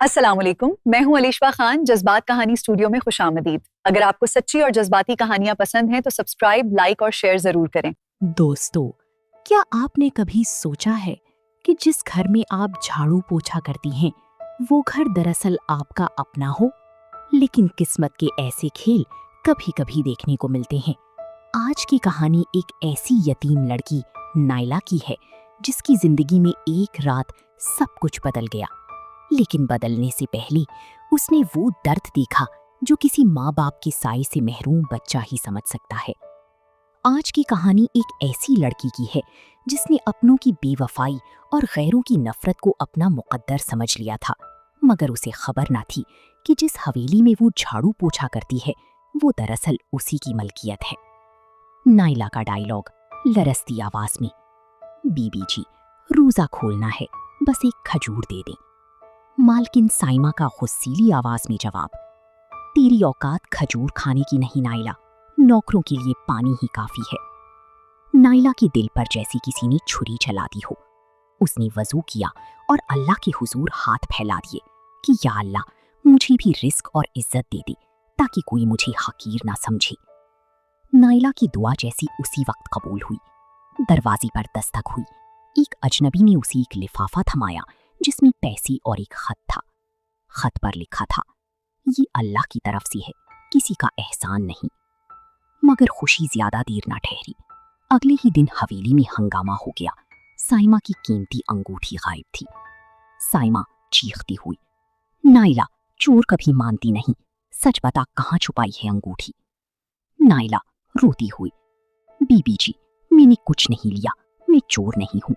अस्सलाम वालेकुम, मैं हूं अलिशा खान। जज्बात कहानी स्टूडियो में खुशामदीद। अगर आपको सच्ची और जज्बाती कहानियां पसंद हैं तो सब्सक्राइब, लाइक और शेयर जरूर करें। दोस्तों, क्या आपने कभी सोचा है कि जिस घर में आप झाड़ू पोछा करती हैं वो घर दरअसल आपका अपना हो? लेकिन किस्मत के ऐसे खेल कभी कभी देखने को मिलते हैं। आज की कहानी एक ऐसी यतीम लड़की नाइला की है जिसकी जिंदगी में एक रात सब कुछ बदल गया। लेकिन बदलने से पहले उसने वो दर्द देखा जो किसी माँ बाप के साए से महरूम बच्चा ही समझ सकता है। आज की कहानी एक ऐसी लड़की की है जिसने अपनों की बेवफाई और गैरों की नफरत को अपना मुकद्दर समझ लिया था, मगर उसे खबर ना थी कि जिस हवेली में वो झाड़ू पोछा करती है वो दरअसल उसी की मलकियत है। नाइला का डायलॉग लरसती आवाज में, बीबी जी, रोजा खोलना है, बस एक खजूर दे दें। मालकिन साइमा का गुस्सीली आवाज में जवाब, तेरी औकात खजूर खाने की नहीं नाइला, नौकरों के लिए पानी ही काफी है। नाइला के दिल पर जैसी किसी ने छुरी चला दी हो। उसने वजू किया और अल्लाह के हुजूर हाथ फैला दिए कि या अल्लाह, मुझे भी रिस्क और इज्जत दे दे ताकि कोई मुझे हकीर ना समझे। नाइला की दुआ जैसी उसी वक्त कबूल हुई। दरवाजे पर दस्तक हुई। एक अजनबी ने उसे एक लिफाफा थमाया जिसमें पैसे और एक खत था। खत पर लिखा था, ये अल्लाह की तरफ से है, किसी का एहसान नहीं। मगर खुशी ज्यादा देर ना ठहरी। अगले ही दिन हवेली में हंगामा हो गया। साइमा की कीमती अंगूठी गायब थी। साइमा चीखती हुई, नाइला, चोर कभी मानती नहीं, सच बता कहाँ छुपाई है अंगूठी। नाइला रोती हुई, बीबी जी, मैंने कुछ नहीं लिया, मैं चोर नहीं हूं।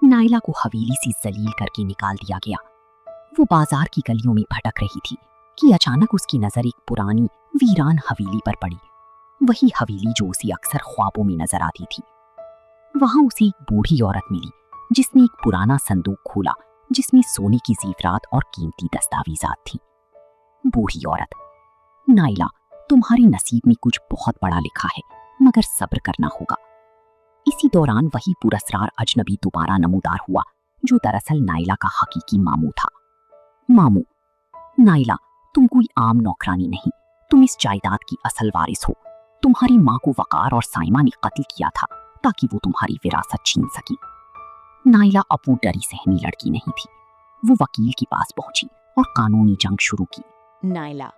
नाइला को हवेली से जलील करके निकाल दिया गया। वो बाजार की गलियों में भटक रही थी कि अचानक उसकी नजर एक पुरानी वीरान हवेली पर पड़ी। वही हवेली जो उसे अक्सर ख्वाबों में नजर आती थी। वहां उसे एक बूढ़ी औरत मिली जिसने एक पुराना संदूक खोला जिसमें सोने की जेवरात और कीमती दस्तावेजात थीं। बूढ़ी औरत, नाइला, तुम्हारे नसीब में कुछ बहुत बड़ा लिखा है, मगर सब्र करना होगा। इसी दौरान वही पुरस्कार अजनबी दोबारा नमूदार हुआ जो दरअसल नाइला का हकीकी मामू था। मामू, नाइला, तुम कोई आम नौकरानी नहीं, तुम इस जायदाद की असल वारिस हो। तुम्हारी माँ को वकार और साइमा ने कत्ल किया था ताकि वो तुम्हारी विरासत छीन सकी। नाइला अब वो डरी सहमी लड़की नहीं थी। वो वकील के पास पहुंची और कानूनी जंग शुरू की। नाइला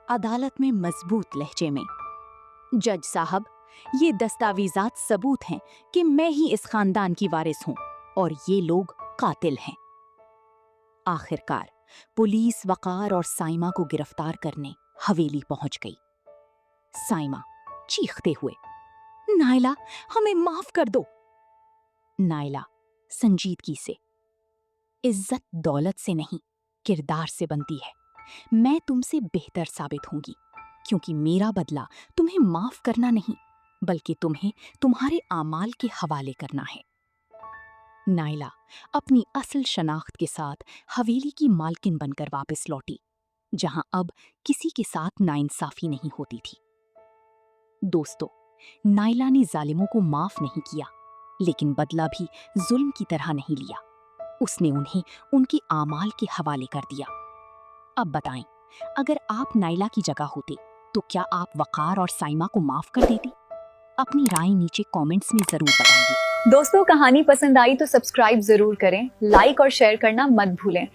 अदालत में मजबूत लहजे में, जज साहब, ये दस्तावेजात सबूत हैं कि मैं ही इस खानदान की वारिस हूं और ये लोग कातिल हैं। आखिरकार पुलिस वकार और साइमा को गिरफ्तार करने हवेली पहुंच गई। साइमा चीखते हुए, नाइला, हमें माफ कर दो। नाइला संजीदगी से, इज्जत दौलत से नहीं, किरदार से बनती है। मैं तुमसे बेहतर साबित होंगी क्योंकि मेरा बदला तुम्हें माफ करना नहीं बल्कि तुम्हें तुम्हारे आमाल के हवाले करना है। नाइला अपनी असल शनाख्त के साथ हवेली की मालकिन बनकर वापस लौटी, जहां अब किसी के साथ नाइंसाफी नहीं होती थी। दोस्तों, नाइला ने जालिमों को माफ नहीं किया, लेकिन बदला भी जुल्म की तरह नहीं लिया। उसने उन्हें उनके आमाल के हवाले कर दिया। अब बताएं, अगर आप नाइला की जगह होते तो क्या आप वकार और साइमा को माफ कर देती? अपनी राय नीचे कमेंट्स में जरूर बताइए। दोस्तों, कहानी पसंद आई तो सब्सक्राइब जरूर करें, लाइक और शेयर करना मत भूलें।